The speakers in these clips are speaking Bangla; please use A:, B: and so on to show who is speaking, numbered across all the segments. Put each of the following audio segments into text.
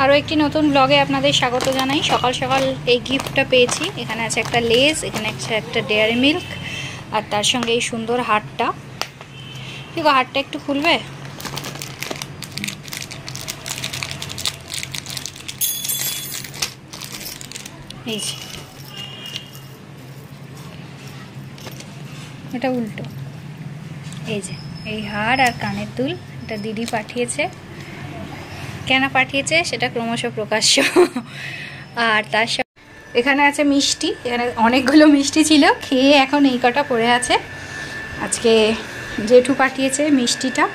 A: আরও একটি নতুন ব্লগে আপনাদের স্বাগত জানাই। সকাল সকাল এই গিফটটা পেয়েছি। এখানে আছে একটা লেস, এখানে আছে একটা ডেয়ারি মিল্ক, আর তার সঙ্গে এই সুন্দর হারটা। ঠিক হারটা একটু খুলবে? এই যে এটা উল্টো, এই যে এই হার আর কানের দুল এটা দিদি পাঠিয়েছে। কেন পাঠিয়েছে সেটা ক্রমশ প্রকাশ্য। আর তার সাথে এখানে আছে মিষ্টি, এখানে অনেকগুলো মিষ্টি ছিল, খেয়ে এখন এই কটা পড়ে আছে। আজকে জেঠু পাঠিয়েছে মিষ্টিটা,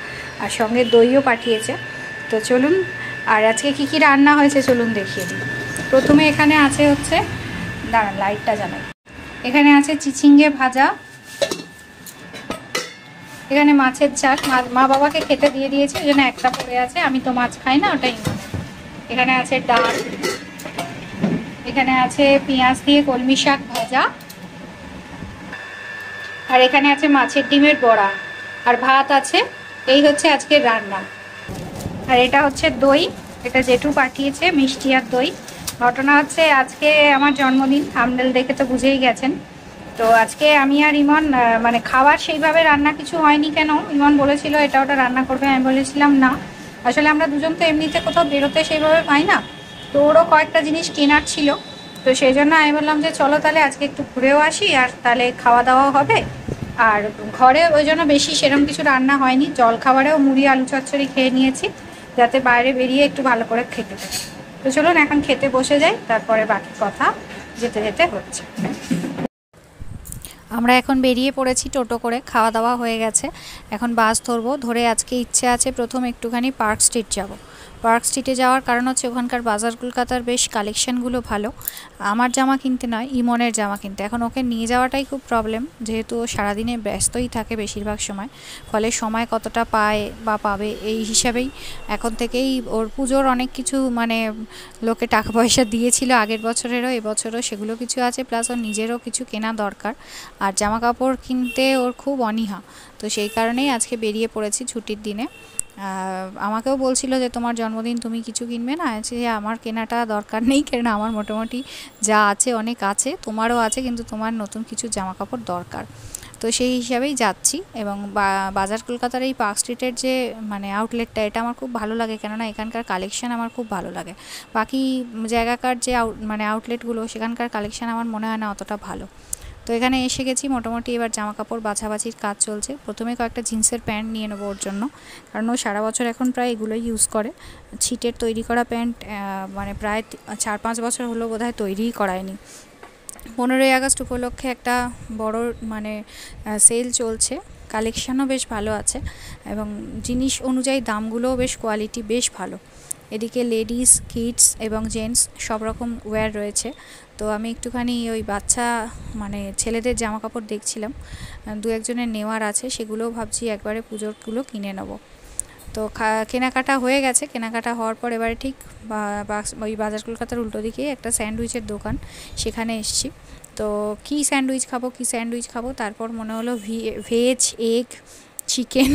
A: আর সঙ্গে দইও পাঠিয়েছে। তো চলুন, আর আজকে কি কি রান্না হয়েছে চলুন দেখিয়ে দিই। প্রথমে এখানে আছে হচ্ছে, দাঁড়ান লাইটটা জ্বালাই। এখানে আছে চিচিঙ্গে ভাজা, এখানে মাছের ঝাল, মা বাবাকে খেতে দিয়ে দিয়েছে, ওই জন্য একটা পড়ে আছে, আমি তো মাছ খাই না, ওটাই। এখানে আছে ডাল, এখানে আছে পেঁয়াজ দিয়ে কলমি শাক ভাজা, আর এখানে আছে মাছের ডিমের বড়া, আর ভাত আছে। এই হচ্ছে আজকের রান্না। আর এটা হচ্ছে দই, এটা জেঠু পাঠিয়েছে, মিষ্টি আর দই। ঘটনা হচ্ছে আজকে আমার জন্মদিন, থাম্বনেল দেখে তো বুঝেই গেছেন। তো আজকে আমি আর ইমন মানে খাবার সেইভাবে রান্না কিছু হয়নি। কেন, ইমন বলেছিল এটা ওটা রান্না করবে, আমি বলেছিলাম না। আসলে আমরা দুজন তো এমনিতে কোথাও বেরোতে সেইভাবে পাই না, তো ওরও কয়েকটা জিনিস কেনার ছিল। তো সেই জন্য আমি বললাম যে চলো তাহলে আজকে একটু ঘুরেও আসি, আর তাহলে খাওয়া দাওয়াও হবে। আর ঘরে ওই জন্য বেশি সেরকম কিছু রান্না হয়নি। জল খাবারেও মুড়ি আলু চচ্চড়ি খেয়ে নিয়েছি, যাতে বাইরে বেরিয়ে একটু ভালো করে খেতে পারি। তো চলুন এখন খেতে বসে যাই, তারপরে বাকি কথা যেতে যেতে হচ্ছে। আমরা এখন বেরিয়ে পড়েছি টোটো করে, খাওয়া দাওয়া হয়ে গেছে, এখন বাস ধরবো। ধরে আজকে ইচ্ছে আছে প্রথম একটুখানি পার্ক স্ট্রিট যাব। পার্ক স্ট্রিটে যাওয়ার কারণ হচ্ছে ওখানকার বাজার কলকাতার বেশ কালেকশানগুলো ভালো। আমার জামা কিনতে নয়, ইমনের জামা কিনতে। এখন ওকে নিয়ে যাওয়াটাই খুব প্রবলেম, যেহেতু ও সারাদিনে ব্যস্তই থাকে বেশিরভাগ সময়। ফলে সময় কতটা পায় বা পাবে এই হিসাবেই এখন থেকেই ওর পুজোর অনেক কিছু মানে লোকে টাকা পয়সা দিয়েছিল আগের বছরেরও, এবছরও সেগুলো কিছু আছে, প্লাস ওর নিজেরও কিছু কেনা দরকার। আর জামা কাপড় কিনতে ওর খুব অনীহা, তো সেই কারণেই আজকে বেরিয়ে পড়েছি ছুটির দিনে। আমাকেও বলছিল যে তোমার জন্মদিন তুমি কিছু কিনবে না, আছে যে আমার কেনাটা দরকার নেই, কারণ আমার মোটামুটি যা আছে অনেক আছে, তোমারও আছে, কিন্তু তোমার নতুন কিছু জামা কাপড় দরকার। তো সেই হিসাবেই যাচ্ছি। এবং বাজার কলকাতার এই পার্ক স্ট্রিটের যে মানে আউটলেটটা, এটা আমার খুব ভালো লাগে, কেননা এখানকার কালেকশান আমার খুব ভালো লাগে। বাকি জায়গাকার যে মানে আউটলেটগুলো, সেখানকার কালেকশান আমার মনে হয় না অতটা ভালো। তো এখানে এসে গেছি, মোটামুটি এবার জামা কাপড় বাছাবাছির কাজ চলছে। প্রথমে কয়েকটা জিন্সের প্যান্ট নিয়ে নেবো ওর জন্য, কারণ ও সারা বছর এখন প্রায় এগুলোই ইউজ করে। ছিটের তৈরি করা প্যান্ট মানে প্রায় 4-5 বছর হলো বোধহয় তৈরিই করায়নি। 15ই আগস্ট উপলক্ষে একটা বড় মানে সেল চলছে, কালেকশানও বেশ ভালো আছে, এবং জিনিস অনুযায়ী দামগুলোও বেশ কোয়ালিটি বেশ ভালো। এদিকে লেডিস, কিডস এবং জেন্টস সব রকম ওয়্যার রয়েছে। তো আমি একটুখানি ওই বাচ্চা মানে ছেলেদের জামা কাপড় দেখছিলাম, দু একজনের নেওয়ার আছে, সেগুলোও ভাবছি একবারে পুজোরগুলো কিনে নেব। তো কেনাকাটা হয়ে গেছে, কেনাকাটা হওয়ার পর এবারে ঠিক ওই বাজার কলকাতার উল্টো দিকেই একটা স্যান্ডউইচের দোকান, সেখানে এসেছি। তো কী স্যান্ডউইচ খাবো, তারপর মনে হলো ভেজ, এগ, চিকেন,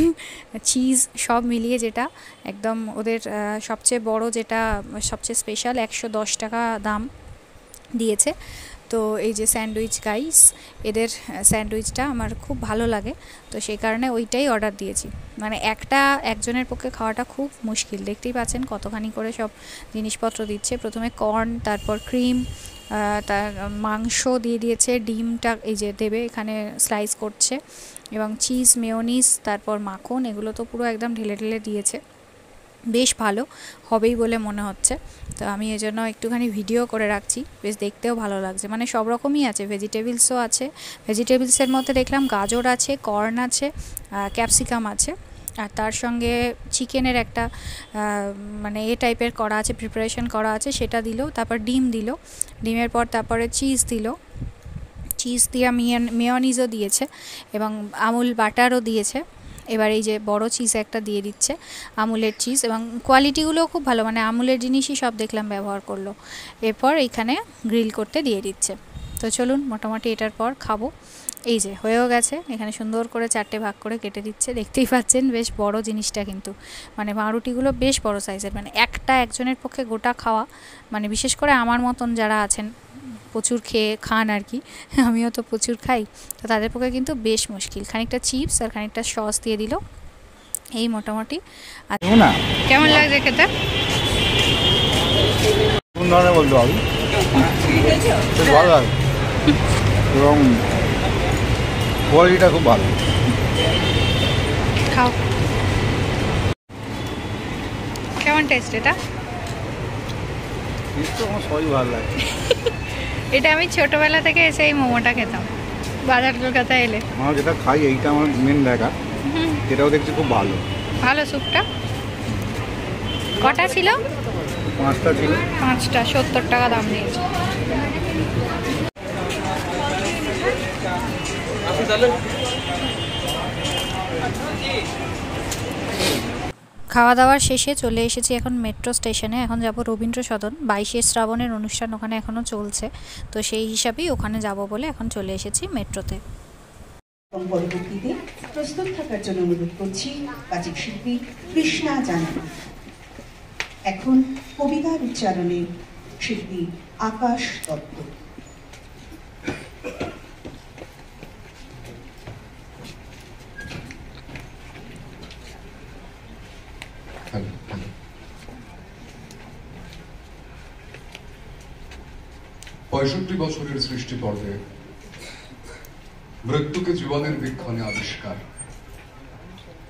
A: চিজ সব মিলিয়ে যেটা একদম ওদের সবচেয়ে বড়, যেটা সবচেয়ে স্পেশাল, 110 টাকা দাম দিয়েছে। তো এই যে স্যান্ডউইচ গাইস, এদের স্যান্ডউইচটা আমার খুব ভালো লাগে, তো সেই কারণে ওইটাই অর্ডার দিয়েছি। মানে একজনের পক্ষে খাওয়াটা খুব মুশকিল, দেখতেই পাচ্ছেন কতখানি করে সব জিনিসপত্র দিচ্ছে। প্রথমে কর্ন, তারপর ক্রিম, তার মাংস দিয়ে দিয়েছে, ডিমটা এই যে দেবে এখানে স্লাইস করছে, এবং চিজ, মেয়োনিজ, তারপর মাখন, এগুলো তো পুরো একদম ঢেলে ঢেলে দিয়েছে। বেশ ভালো হবেই বলে মনে হচ্ছে। তো আমি এই জন্য একটুখানি ভিডিও করে রাখছি, বেশ দেখতেও ভালো লাগছে। মানে সব রকমই আছে, ভেজিটেবলসও আছে। ভেজিটেবলসের মধ্যে দেখলাম গাজর আছে, কর্ন আছে, ক্যাপসিকাম আছে, আর তার সঙ্গে চিকেনের একটা মানে টাইপের করা আছে, প্রিপারেশন করা আছে, সেটা দিল। তারপর ডিম দিল, ডিমের পর তারপরে চিজ দিল, চিজ দিয়ে মেয়োনিজও দিয়েছে, এবং আমুল বাটারও দিয়েছে। এবার এই যে বড় চিজ একটা দিয়ে দিচ্ছে, আমুলের চিজ, এবং কোয়ালিটিগুলোও খুব ভালো, মানে আমুলের জিনিসই সব দেখলাম ব্যবহার করলো। এরপর এইখানে গ্রিল করতে দিয়ে দিচ্ছে। তো চলুন মোটামুটি এটার পর খাবো। এই যে হয়েও গেছে, এখানে সুন্দর করে 4টে ভাগ করে কেটে দিচ্ছে, দেখতেই পাচ্ছেন বেশ বড় জিনিসটা কিন্তু, মানে পাউরুটিগুলো বেশ বড় সাইজের, মানে একজনের পক্ষে গোটা খাওয়া, মানে বিশেষ করে আমার মতন যারা আছেন প্রচুর খান আর কি, আমিও তো প্রচুর খাই, তো তাদের পক্ষে কিন্তু বেশ মুশকিল। খানিকটা চিপস আর খানিকটা সস দিয়ে দিল, এই মোটামুটি। কেমন লাগছে খেতে?
B: কোন ধরনের বলতে পারবি, ভালো লাগে এবং কোয়ালিটিটা খুব ভালো।
A: খাও, কেমন টেস্ট এটা?
B: আমার সবই ভালো লাগে।
A: এটা আমি ছোটবেলা থেকে এসে এই মোমোটা খেতাম বাজার কলকাতা এলে।
B: আমার যেটা খাই এইটা আমার মেন দেখা, এটাও দেখছি খুব ভালো।
A: ভালো স্যুপটা। কটা ছিল?
B: 5টা ছিল।
A: 5টা 70 টাকা দাম নিয়েছে। খাওয়া দাওয়ার শেষে চলে এসেছি এখন মেট্রো স্টেশনে। এখন যাব রবীন্দ্র সদন, 22শে শ্রাবণের অনুষ্ঠান ওখানে এখনও চলছে, তো সেই হিসাবেই ওখানে যাব বলে এখন চলে এসেছি মেট্রোতে।
C: পরবর্তীতে প্রস্তুত থাকার জন্য অনুরোধ করছি বাচিক শিল্পী কৃষ্ণা জানা। এখন কবিতার উচ্চারণে শিল্পী আকাশ দত্ত।
D: পঁয়ষট্টি বছরের সৃষ্টি পর্বে মৃত্যুকে জীবনের বীক্ষণে আবিষ্কার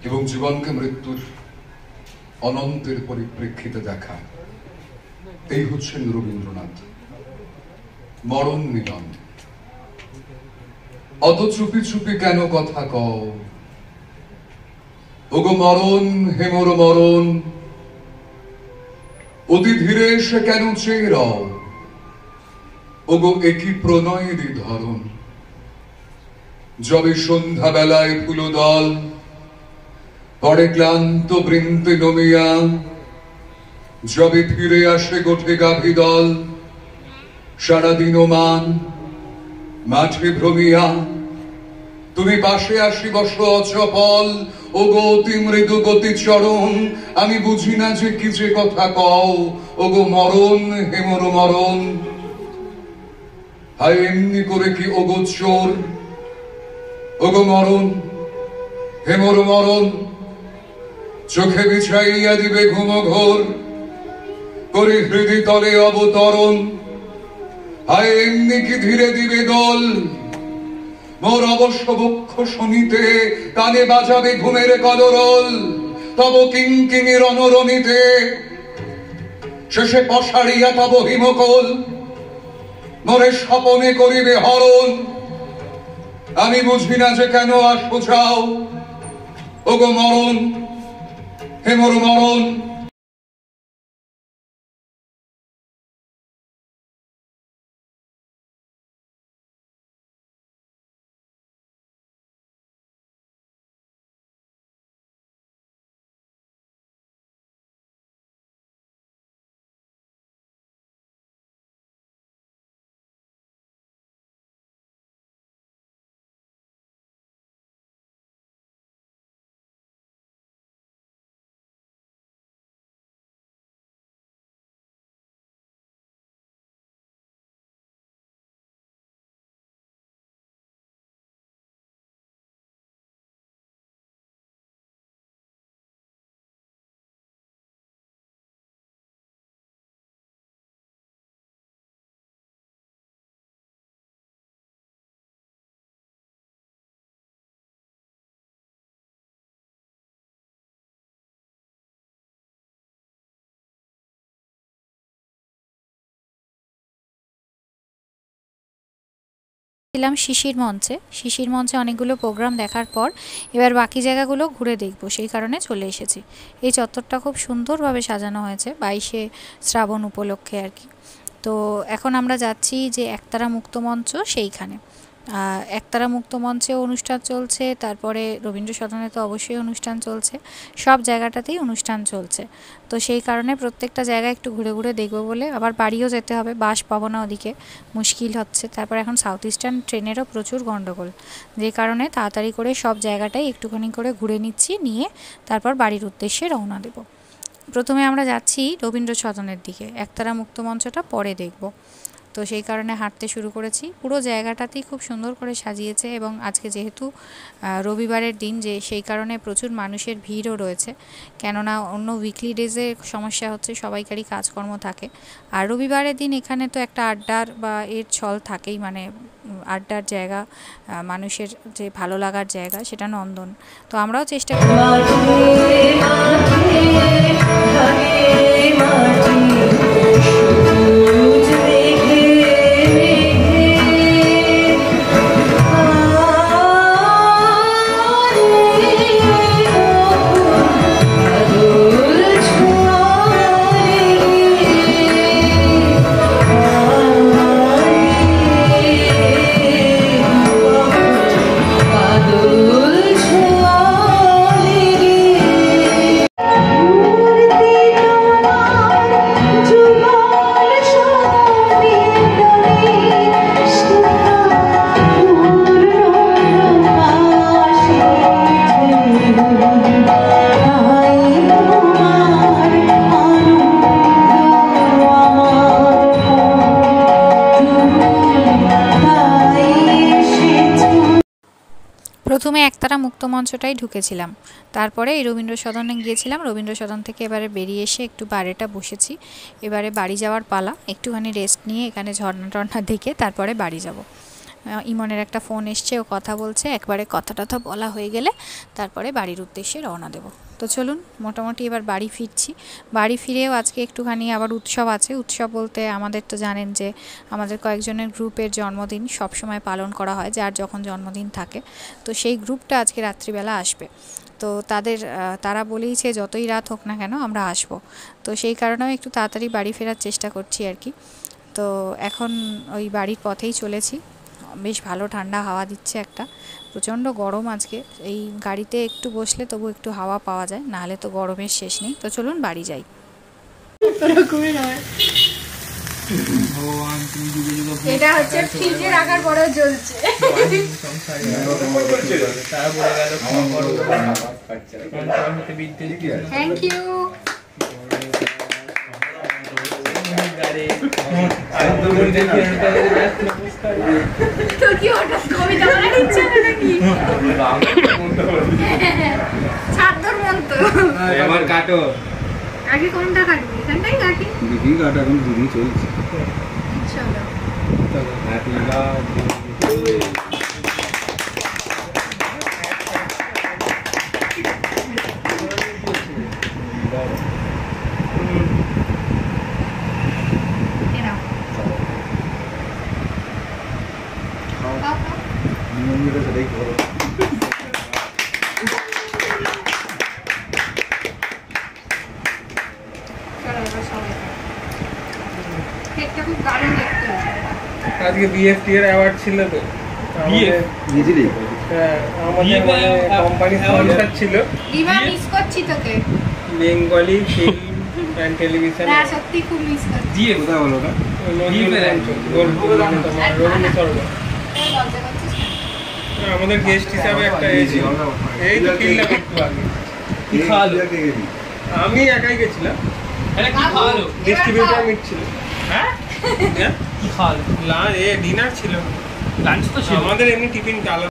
D: এবং জীবনকে মৃত্যুর অনন্তের পরিপ্রেক্ষিতে দেখা, এই হচ্ছেন রবীন্দ্রনাথ। মরণ মিলন। অত চুপি চুপি কেন কথা কও, ওগো মরণ হেমর মরণ, অতি ধীরে সে কেন চেয়ে রও, ওগো একই প্রণয়েরই ধরন। যবে সন্ধ্যা বেলায় ফুলদল পড়ে ক্লান্ত বৃন্তে নমিয়া, যবে ফিরে আসে গোঠে গাভী দল সারাদিন মান মাঠে ভ্রমিয়া, তুমি পাশে আসি বস অচপল, ওগো অতি মৃদু গতি চরণ, আমি বুঝি না যে কি যে কথা কও, ওগো মরণ হেমর মরণ। হায় এমনি করে কি ওগো চোর, ওগো মরণ হেমর মরণ, চোখে বিছাইয়া দিবে ঘুম ঘোর, করে হৃদি তলে অবতরণ। হায় এমনি কি ধীরে দিবে দোল, মোর অবশ্য বক্ষ শুনিতে, কানে বাজাবে ঘুমের কদরোল, তব কিঙ্কিণীর অনরণিতে, শেষে পশাড়িয়া তব হিমকোল, মোরে স্বপনে করিবে হরণ। আমি বুঝি না যে কেন আসো যাও, ওগো মরণ হেমর মরণ।
A: ছিলাম শিশির মঞ্চে। শিশির মঞ্চে অনেকগুলো প্রোগ্রাম দেখার পর এবার বাকি জায়গাগুলো ঘুরে দেখব, সেই কারণে চলে এসেছি। এই চত্বরটা খুব সুন্দরভাবে সাজানো হয়েছে 22শে শ্রাবণ উপলক্ষে আর কি। তো এখন আমরা যাচ্ছি যে একতারা মুক্ত মঞ্চ সেইখানে। একতারা মুক্ত মঞ্চেও অনুষ্ঠান চলছে, তারপরে রবীন্দ্র সদনে তো অবশ্যই অনুষ্ঠান চলছে, সব জায়গাটাতেই অনুষ্ঠান চলছে। তো সেই কারণে প্রত্যেকটা জায়গায় একটু ঘুরে ঘুরে দেখবো বলে, আবার বাড়িও যেতে হবে, বাস পাবো না ওদিকে, মুশকিল হচ্ছে। তারপর এখন সাউথ ইস্টার্ন ট্রেনেরও প্রচুর গণ্ডগোল, যে কারণে তাড়াতাড়ি করে সব জায়গাটাই একটুখানি করে ঘুরে নিচ্ছি, নিয়ে তারপর বাড়ির উদ্দেশ্যে রওনা দেব। প্রথমে আমরা যাচ্ছি রবীন্দ্র সদনের দিকে, একতারা মুক্ত মঞ্চটা পরে দেখব। তো সেই কারণে হাঁটতে শুরু করেছি। পুরো জায়গাটাতেই খুব সুন্দর করে সাজিয়েছে, এবং আজকে যেহেতু রবিবারের দিন, যে সেই কারণে প্রচুর মানুষের ভিড়ও রয়েছে, কেননা অন্য উইকলি ডেজে সমস্যা হচ্ছে, সবাইকারই কাজকর্ম থাকে। আর রবিবারের দিন এখানে তো একটা আড্ডার বা এর ছল থাকেই, মানে আড্ডার জায়গা, মানুষের যে ভালো লাগার জায়গা, সেটা নন্দন। তো আমরাও চেষ্টা করি। প্রথমে একতারা মুক্ত মঞ্চটাই ঢুকেছিলাম, তারপরে এই রবীন্দ্র সদনে গিয়েছিলাম। রবীন্দ্র সদন থেকে এবারে বেরিয়ে এসে একটু বাইরেটা বসেছি, এবারে বাড়ি যাওয়ার পালা। একটুখানি রেস্ট নিয়ে এখানে ঝর্ণা টর্ণা দেখে তারপরে বাড়ি যাব। ইমনের একটা ফোন এসছে, ও কথা বলছে, একবারে কথা টথা বলা হয়ে গেলে তারপরে বাড়ির উদ্দেশ্যে রওনা দেব। তো চলুন, মোটামুটি এবার বাড়ি ফিরছি। বাড়ি ফিরেও আজকে একটুখানি আবার উৎসব আছে। উৎসব বলতে আমাদের তো জানেন যে আমাদের কয়েকজনের গ্রুপের জন্মদিন সব সময় পালন করা হয়, যার যখন জন্মদিন থাকে। তো সেই গ্রুপটা আজকে রাত্রিবেলা আসবে। তো তারা বলেইছে যতই রাত হোক না কেন আমরা আসব। তো সেই কারণেও একটু তাড়াতাড়ি বাড়ি ফেরার চেষ্টা করছি আর কি। তো এখন ওই বাড়ির পথেই চলেছি। বেশ ভালো ঠান্ডা হাওয়া দিচ্ছে, একটা প্রচণ্ড গরম আজকে। এই গাড়িতে একটু বসলে তবু একটু হাওয়া পাওয়া যায়, নাহলে তো গরমের শেষ নেই। তো চলুন বাড়ি যাই।
E: এটা হচ্ছে ফ্রিজে রাখার পরেও জ্বলছে। Thank you. তো কি হঠাৎ কবিতা বলার ইচ্ছা হলো নাকি? ছাত্র মন্ত
F: এবার কাটো।
E: আগে কোনটা কাটবি? এখানটাই কাটি।
B: দিদি কাটা, এখন দিদি চলছে।
E: চলো।
F: Happy birthday.
B: সেটাই করো।
F: আজকে বিএফটি এর অ্যাওয়ার্ড ছিল তো,
B: দিয়েছিলি?
F: আমাদের মানে কোম্পানি স্পন্সর ছিল
E: দিবা, মিস করছি তোকে।
F: Bengali film and television.
E: না সত্যি খুব মিস করছি।
F: জিএ
B: কোথায় বলো না?
F: আমাদের গেস্ট হিসাবে একটা এসেছিল, এই তো কিনলাম একটু আগে।
B: কি খাওয়ালো?
F: আমি একাই গেছিলাম, ডিস্ট্রিবিউটার মিট ছিল। হ্যাঁ কি খাওয়ালো? ডিনার ছিল, লাঞ্চ তো ছিল আমাদের, এমনি টিফিন আলাদা।